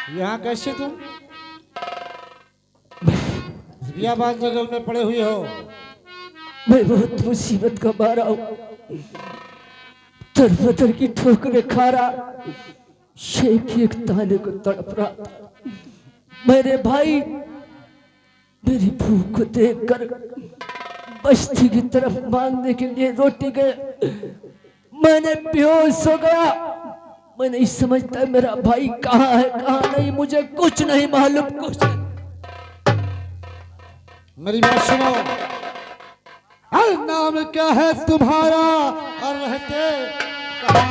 यहाँ कैसे तुम बियाबान जंगल में पड़े हुए हो? मैं बहुत मुसीबत का मारा हूँ, दर बदर की ठोकरें खा रहा, शेख एक ताने को तड़प रहा। मेरे भाई मेरी भूख को देखकर बस्ती की तरफ मांगने के लिए रोटी गए। मैंने बेहोश हो गया। मैं नहीं समझता मेरा भाई कहाँ है कहाँ नहीं, मुझे कुछ नहीं मालूम, कुछ नहीं। मेरी बात सुनो। हर नाम क्या है तुम्हारा और रहते कहाँ?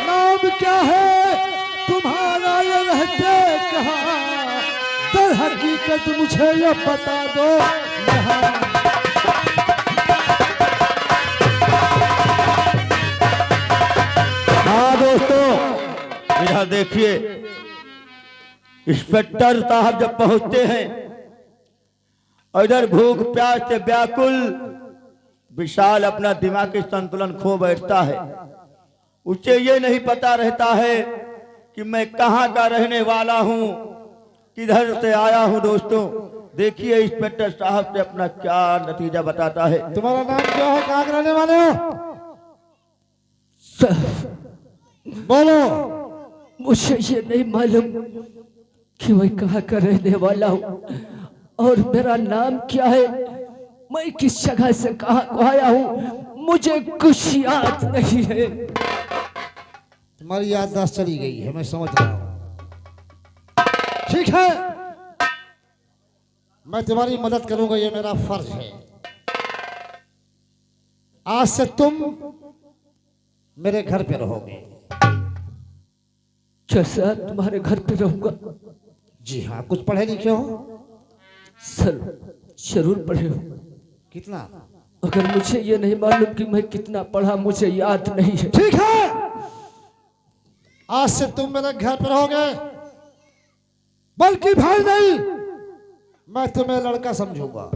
नाम क्या है तुम्हारा ये रहते कहाँ? दर हकीकत मुझे ये बता दो यहाँ। हाँ दोस्तों, इधर देखिए, इंस्पेक्टर साहब जब पहुंचते हैं और इधर भूख प्यास से व्याकुल विशाल अपना दिमागी संतुलन खो बैठता है। उसे ये नहीं पता रहता है कि मैं कहाँ का रहने वाला हूँ, किधर से आया हूँ। दोस्तों देखिए, इंस्पेक्टर साहब से अपना क्या नतीजा बताता है। तुम्हारा नाम क्या है? कहाँ के रहने वाले हो? बोलो। मुझे ये नहीं मालूम कि मैं कहाँ का रहने वाला हूँ और मेरा नाम क्या है, मैं किस जगह से कहाँ को आया हूँ, मुझे कुछ याद नहीं है। तुम्हारी याददाश्त चली गई है, मैं समझ रहा हूँ। ठीक है, मैं तुम्हारी मदद करूंगा, ये मेरा फर्ज है। आज से तुम मेरे घर पे रहोगे। क्या सर तुम्हारे घर पे रहूंगा? जी हाँ। कुछ पढ़े लिखे हो? सर जरूर पढ़े हो। कितना? अगर मुझे ये नहीं मालूम कि मैं कितना पढ़ा, मुझे याद नहीं है। ठीक है, आज से तुम मेरे घर पे रहोगे। बल्कि भाई नहीं, मैं तुम्हें लड़का समझूंगा।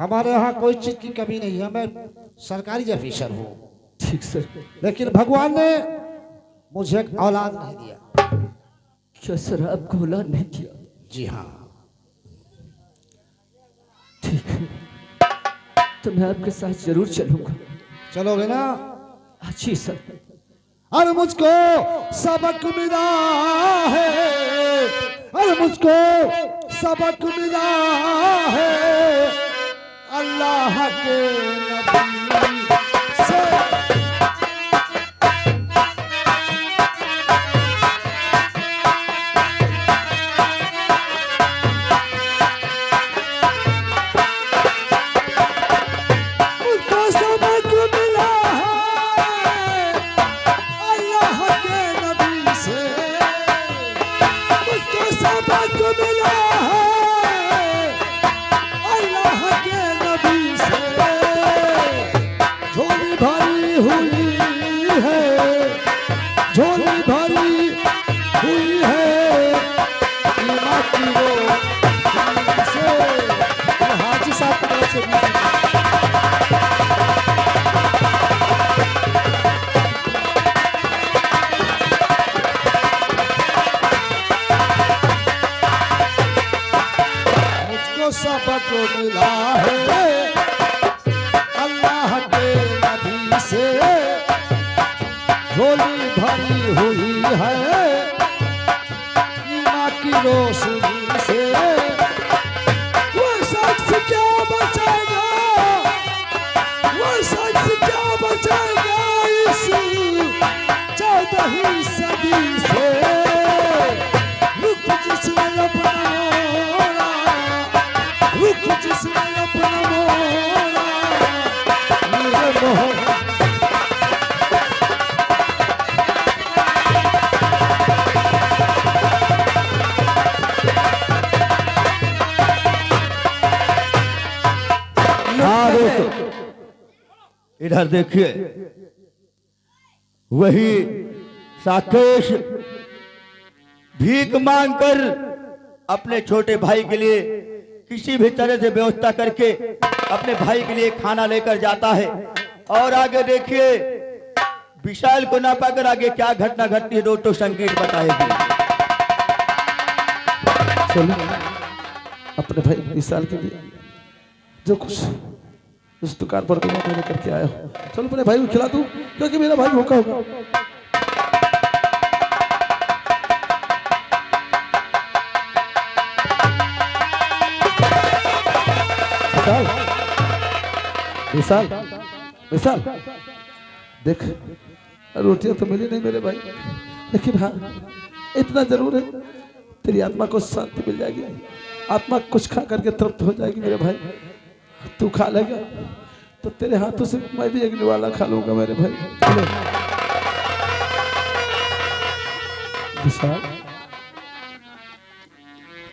हमारे यहाँ कोई चीज की कमी नहीं है, मैं सरकारी ऑफिसर हूँ। ठीक सर। लेकिन भगवान ने मुझे एक औलाद नहीं दिया। क्या सर आपको औलाद नहीं दिया? जी हाँ। ठीक है, तो मैं आपके साथ जरूर चलूंगा। चलोगे ना? जी सर। अरे मुझको सबक मिला है, अरे मुझको सबक मिला है अल्लाह के नबी से। मुझको सबक मिला है अल्लाह के नबी से, मुझको सबक मिला है अल्लाह के नबी से। झोली भरी हुई है, झोली भरी हुई है ईमा की रोटी से। हाजी साहब की तरफ से मुझको सबक मिला है अल्लाह के नबी से। झोली भरी हुई है ईमा की रोशनी से। वो शख्स क्या बचाएगा, वो शख्स क्या बचाएगा इस 14वीं सदी से। रुख जिसने अपना मोड़ा, रुख जिसने अपना मोड़ा, मेरे मोहन हाँ दोस्तों, इधर देखिए, वही साकेश भीख मांगकर अपने छोटे भाई के लिए किसी भी तरह से व्यवस्था करके अपने भाई के लिए खाना लेकर जाता है। और आगे देखिए विशाल को ना पाकर आगे क्या घटना घटती है दोस्तों संगीत बताएगी। चलो अपने भाई विशाल के लिए जो कुछ उस दुकान पर तो मैंने करके आया हूँ, चलो अपने भाई को खिला दूं क्योंकि मेरा भाई भूखा होगा। विशाल विशाल विशाल देख, रोटियां तो मिली नहीं मेरे भाई, लेकिन हाँ इतना जरूर है तेरी आत्मा को शांति मिल जाएगी, आत्मा कुछ खा करके तृप्त हो जाएगी मेरे भाई। तू खा लेगा तो तेरे हाथों से मैं भी एक निवाला खा लूंगा मेरे भाई। चलो विशाल,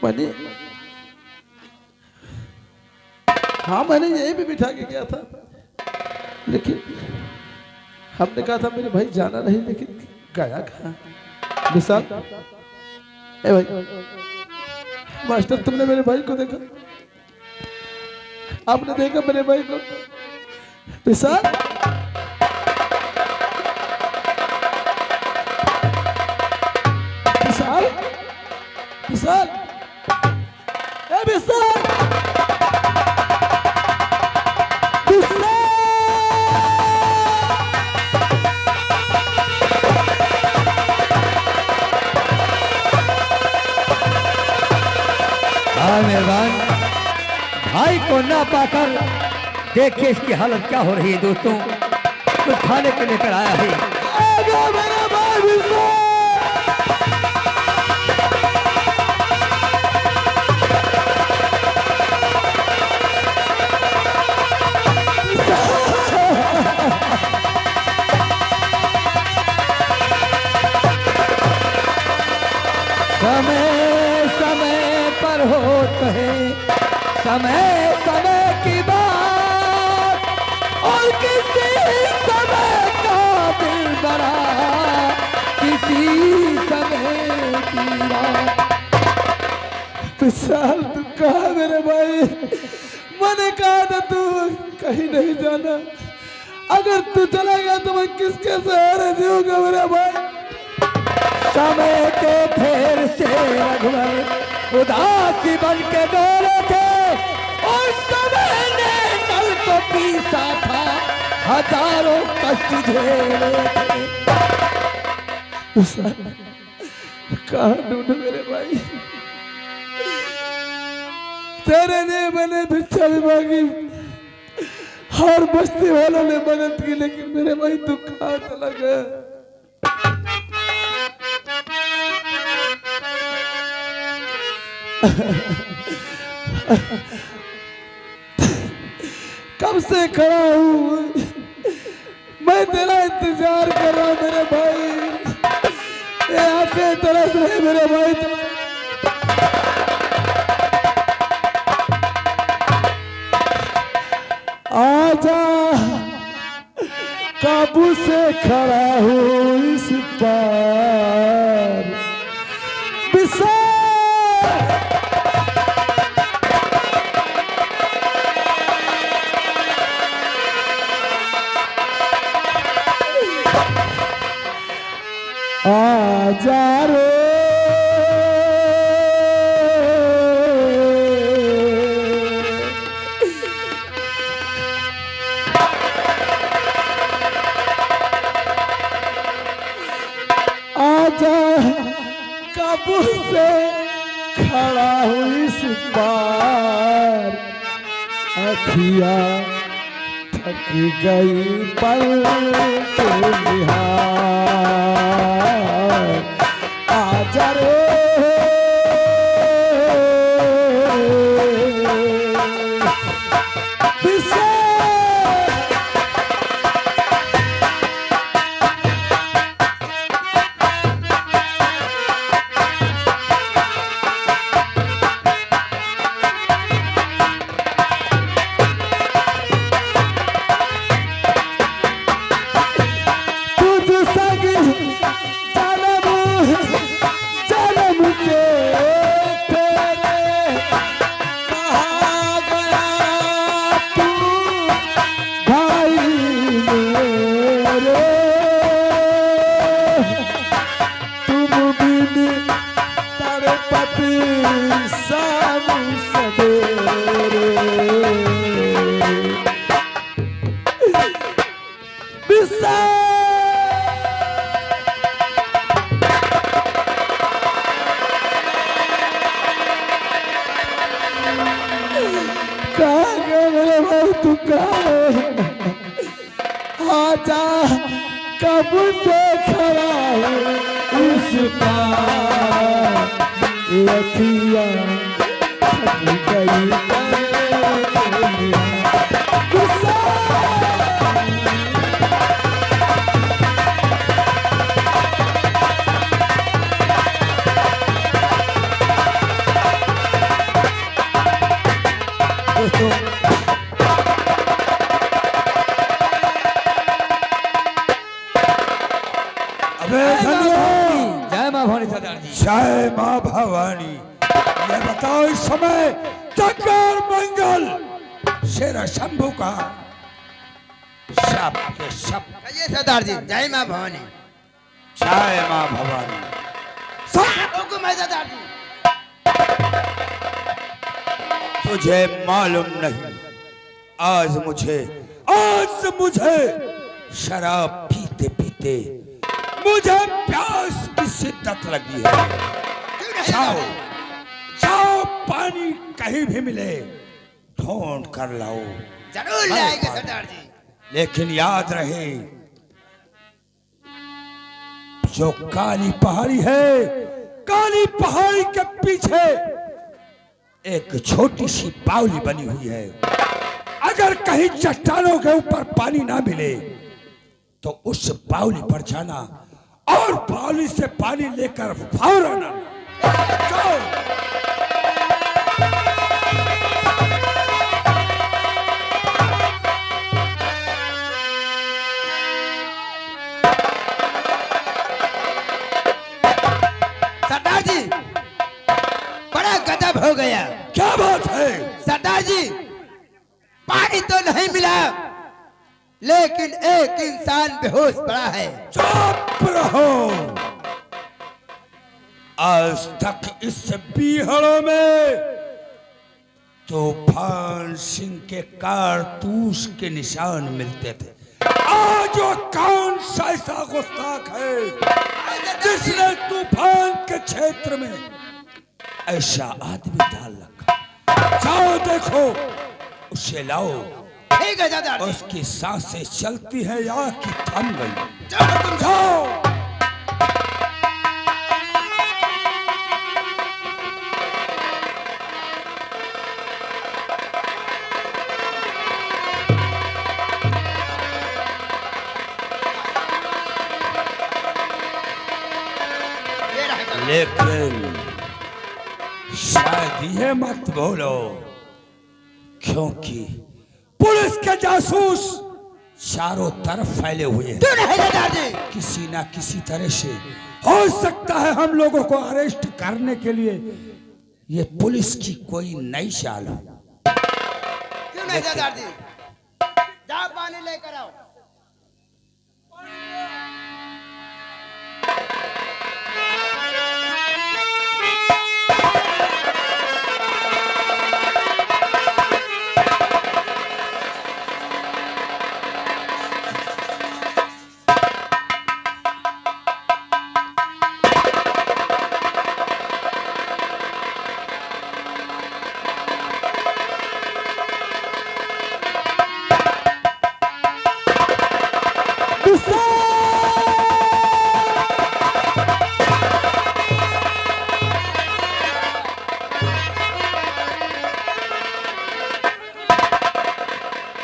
मैंने यही भी बिठा के गया था, लेकिन हमने कहा था मेरे भाई जाना नहीं, लेकिन गया कहाँ? विशाल ए भाई, मास्टर तुमने मेरे भाई को देखा? आपने देखा मेरे भाई को? विशाल विशाल विशाल ए विशाल मेहरबान भाई को ना पाकर देखिए इसकी हालत क्या हो रही है दोस्तों। कुछ खाने के लेकर आया है। मेरा भाई विशाल समय समय पर होता है समय समय की बात, और किसी समय का दिल बड़ा किसी समय की बात। विशाल तू कहा मेरे भाई? मैंने कहा था तू कहीं नहीं जाना, अगर तू चला गया तो मैं किसके सहारे जीऊंगा मेरा भाई? समय के फेर से रघुवर उदासी बन के डोले थे, और समय ने नल को पीसा था, हजारों कष्ट झेले थे। कहाँ ढूंढूं मेरे भाई? तेरे ने मैंने भिक्षा भी मांगी और बस्ती वालों ने मदद की, लेकिन मेरे भाई तू कहाँ चला गया? कब से खड़ा हूँ मैं, तेरा इंतजार कर रहा हूँ मेरे भाई। ये आंखें तरस रहे मेरे भाई। आजा काबू से खड़ा हूँ इस पार विशाल। आजा रे आजा काबू से खड़ा हूँ इस पार, अखिया थक गई पल के निहार। आजा रे जन्म दिन तड़पती शाम सवेरे विशाल कहाँ गए मेरे भाई तू कहाँ है? आजा कब से खड़ा है उसका लठिया जय माँ भवानी सरदार जी। जय माँ भवानी। ये बताओ इस समय चक्कर मंगल शेर शंभू का शब के शब। कहिए सरदार जी। जय माँ भवानी। जय माँ भवानी। हुकुम है सरदार जी। तुझे मालूम नहीं, आज मुझे शराब पीते पीते मुझे प्यास की शिद्दत लगी है। जाओ जाओ, पानी कहीं भी मिले ढूंढ कर लाओ। जरूर ले आएंगे सरदार जी। लेकिन याद रहे, जो काली पहाड़ी है, काली पहाड़ी के पीछे एक छोटी सी बावली बनी हुई है। अगर कहीं चट्टानों के ऊपर पानी ना मिले तो उस बावली पर जाना और बावली से पानी लेकर फौरन जाओ। सरदार जी बड़ा गजब हो गया। क्या बात है? सरदार जी पानी तो नहीं मिला, लेकिन एक इंसान बेहोश पड़ा है। चुप रहो। आज तक इस बीहड़ों में तूफान सिंह के कारतूस के निशान मिलते थे। आज वो कौन सा ऐसा गुस्ताख है जिसने तूफान के क्षेत्र में ऐसा आदमी डाल रखा? जाओ देखो, उसे लाओ। ठीक है सरदार जी। उसकी सांसें चलती है या कि थम गई? जाओ तुम। जाओ। ये रहा सरदार। लेकिन शायद ये मत बोलो, क्योंकि पुलिस के जासूस चारों तरफ फैले हुए हैं। क्यों नहीं सरदार जी? किसी ना किसी तरह से हो सकता है हम लोगों को अरेस्ट करने के लिए ये पुलिस की कोई नई चाल हो। क्यों नहीं सरदार जी? जाओ पानी लेकर आओ।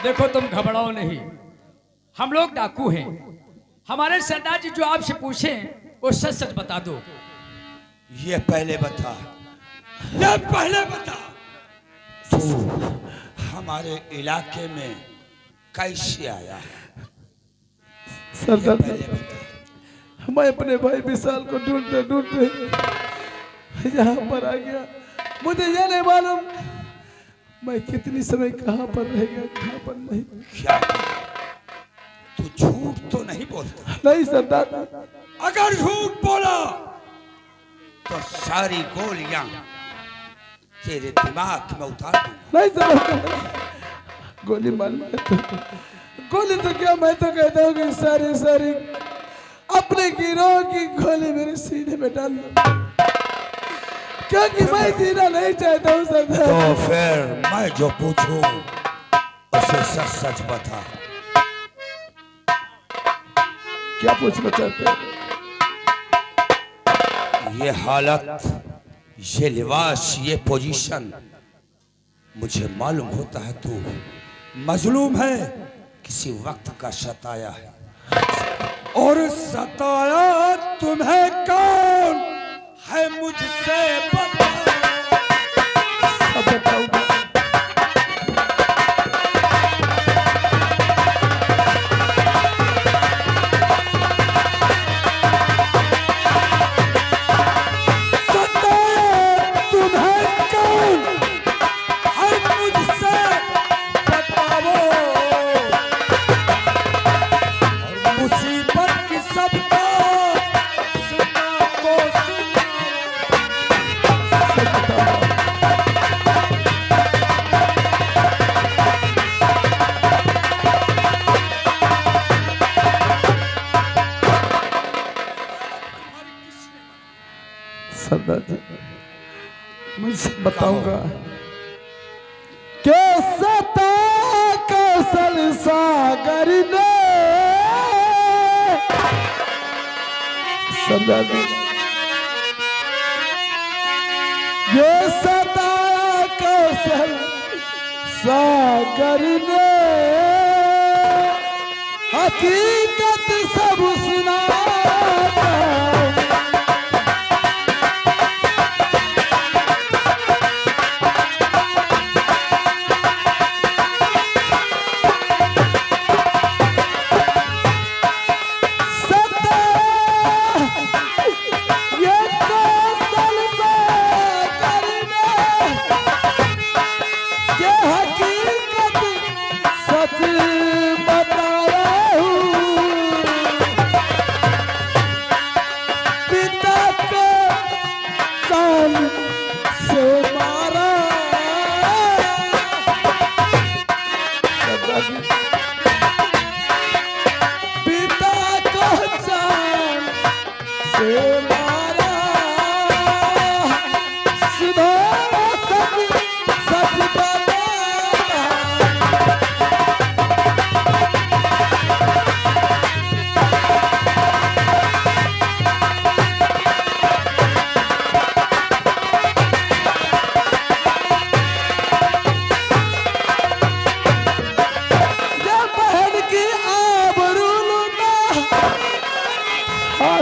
देखो तुम घबराओ नहीं, हम लोग डाकू हैं। हमारे सरदार जी जो आपसे पूछे वो सच सच बता दो। ये पहले बता, ये पहले बता, तू हमारे इलाके में कैसे आया है? ये सरदार पहले बता। मैं अपने भाई विशाल को ढूंढते ढूंढते यहाँ पर आ गया। मुझे यह नहीं मालूम मैं कितनी समय कहाँ पर रह गया, कहाँ पर नहीं। क्या तू झूठ तो नहीं बोलता? नहीं सरदार, अगर झूठ बोला तो सारी गोलियां तेरे दिमाग में उतार दूंगा। नहीं सर, गोली मार गोली तो क्या, मैं तो कहता हूँ कि सारी सारी अपने गिरोह की गोली मेरे सीने में डाल दो, क्योंकि मैं जीना नहीं चाहता हूँ सरदार। तो फिर मैं जो पूछूं उसे सच सच बता। क्या पूछना चाहते हो? ये हालत, ये लिबास, ये पोजीशन, मुझे मालूम होता है तू मजलूम है, किसी वक्त का सताया है। और सताया तुम्हें कौन है मुझसे बता। अब बताऊंगा। सरदार जी, मैं सब बताऊंगा। कैसा था कौशल सागर ने, सरदार जी, ये सताया कौशल सागर ने, हकीकत सब सुनाता।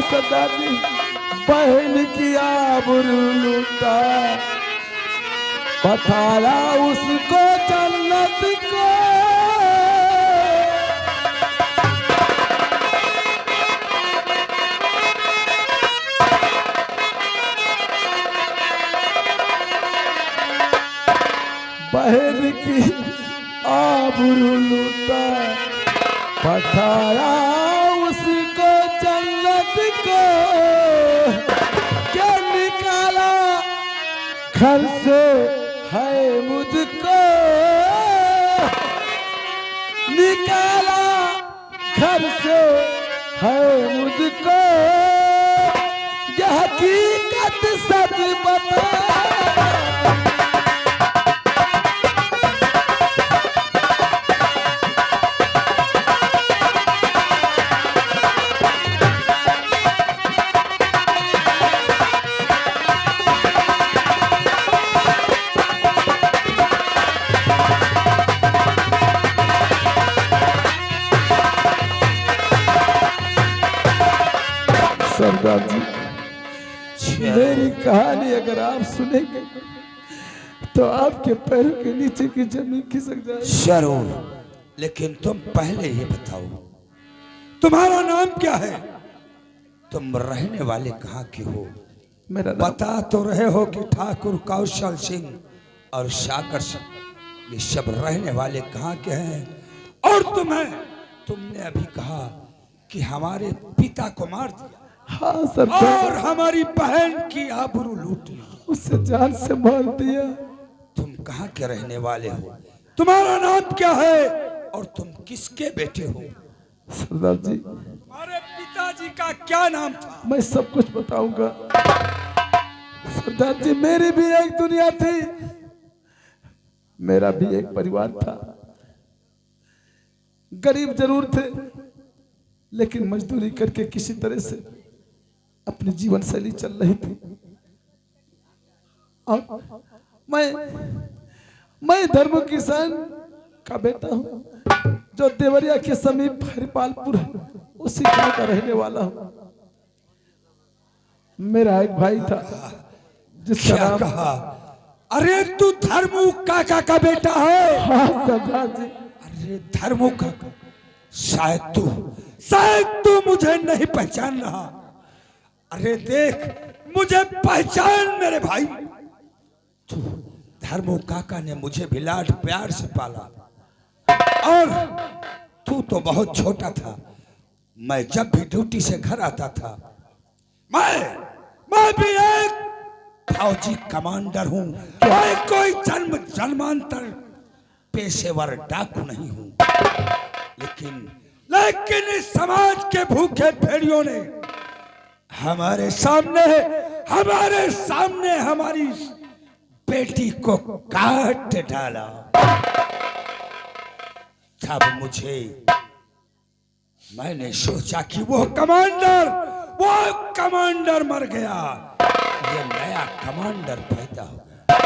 सरदार जी, बहन की आबरू लूटा, पठारा उसको जन्नत को। बहन की आबरू लूटा, पठारा उसको जन्नत को। क्या निकाला घर से है मुझको, निकाला घर से है मुझको। यह हकीकत सच बता। सरदार जी, मेरी कहानी अगर आप सुनेंगे तो आपके पैरों के नीचे की जमीन खिसक जाएगी। जरूर, लेकिन तुम पहले ये बताओ तुम्हारा नाम क्या है, तुम रहने वाले कहाँ के हो? मेरा बता तो रहे हो कि ठाकुर कौशल सिंह और सागर सिंह ये सब रहने वाले कहाँ के हैं? और तुमने अभी कहा कि हमारे पिता को मार दिया। हाँ सरदार, और हमारी बहन की आबरू लूट ली। उसे जान से मार दिया। तुम कहाँ के रहने वाले हो? तुम्हारा नाम क्या है और तुम किसके बेटे हो? सरदार जी, तुम्हारे पिताजी का क्या नाम था? मैं सब कुछ बताऊंगा। सरदार जी, मेरी भी एक दुनिया थी, मेरा भी एक परिवार था। गरीब जरूर थे, लेकिन मजदूरी करके किसी तरह से अपनी जीवन शैली चल रही थी। और मैं धर्म किसान का बेटा हूं, जो देवरिया के समीप हरिपालपुर है, उसी गांव का रहने वाला हूं। मेरा एक भाई था जिसका क्या नाम, कहा? अरे तू धर्मू काका का बेटा है? हाँ सरदार जी। अरे धर्मू काका, शायद तू मुझे नहीं पहचान रहा। अरे देख, मुझे पहचान मेरे भाई। धर्मू काका ने मुझे भी लाड प्यार से पाला, और तू तो बहुत छोटा था। मैं जब भी ड्यूटी से घर आता था, मैं भी एक फौजी कमांडर हूं। मैं कोई जन्मांतर पेशेवर डाकू नहीं हूं। लेकिन इस समाज के भूखे भेड़ियों ने हमारे सामने हमारी बेटी को काट डाला। तब मैंने सोचा कि वो कमांडर मर गया, ये नया कमांडर पैदा हो गया।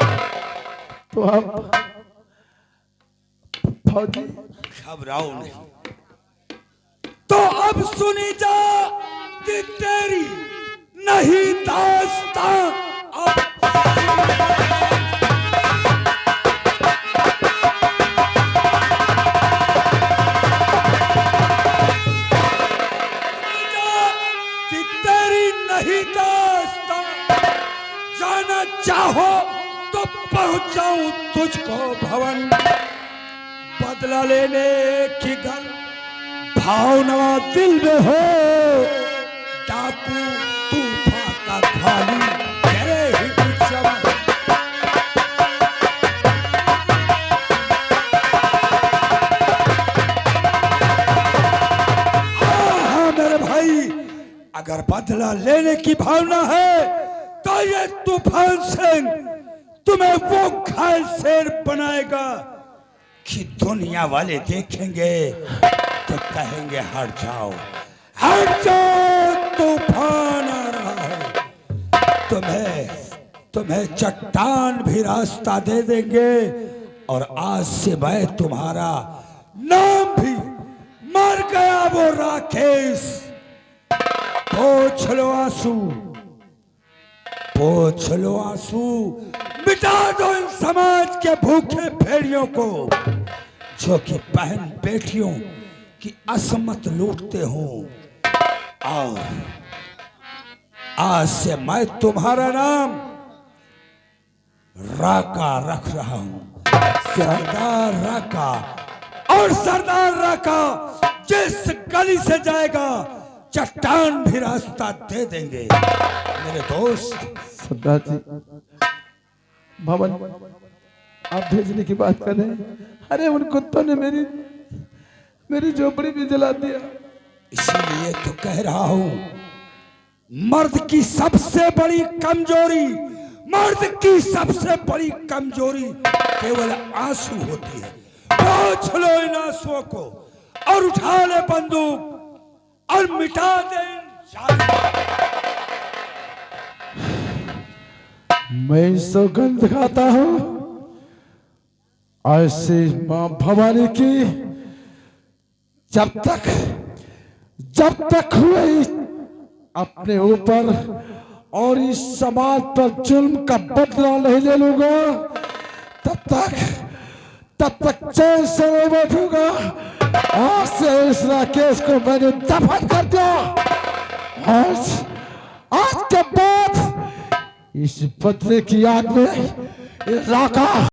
तो आप फौजी, घबराओ नहीं। तो अब सुनी जा कि तेरी नहीं दास्तां अब कि तेरी नहीं दास्तां। जाना चाहो तो पहुंचाऊं तुझको भवन, बदला लेने की घर भावना दिल में हो। डाकू तूफान का खाली तेरे ही दुश्मन। हाँ मेरे भाई, अगर बदला लेने की भावना है तो ये तूफान सिंह तुम्हें वो घायल शेर बनाएगा कि दुनिया वाले देखेंगे तो कहेंगे हट जाओ, तूफान आ रहा है। तुम्हें चट्टान भी रास्ता दे देंगे, और आज से मैं तुम्हारा नाम भी, मर गया वो राकेश। पोंछ लो आंसू, मिटा दो इन समाज के भूखे भेड़ियों को, जो कि बहन बेटियों की असमत लूटते हो। और आज से मैं तुम्हारा नाम राका रख रहा हूं, सरदार राका। और सरदार राका जिस गली से जाएगा, चट्टान भी रास्ता दे देंगे। मेरे दोस्त, सरदार जी, भवन आप भेजने की बात कर रहे हैं? अरे उन कुत्तों ने मेरी झोपड़ी भी जला दिया। इसीलिए तो कह रहा हूं, मर्द की सबसे बड़ी कमजोरी केवल आंसू होती है। पोंछ लो इन आंसुओं को, और उठा ले बंदूक और मिटा दे इन जालिमों। मैं सौगंध खाता हूं ऐसी मां भवानी की, जब तक हुए अपने ऊपर और इस समाज पर जुल्म का बदला नहीं ले लूंगा, तब तक चैन से नहीं बैठूंगा। आज से इस राकेश को मैंने दफन कर दिया। आज के बाद इस बदले की याद में राका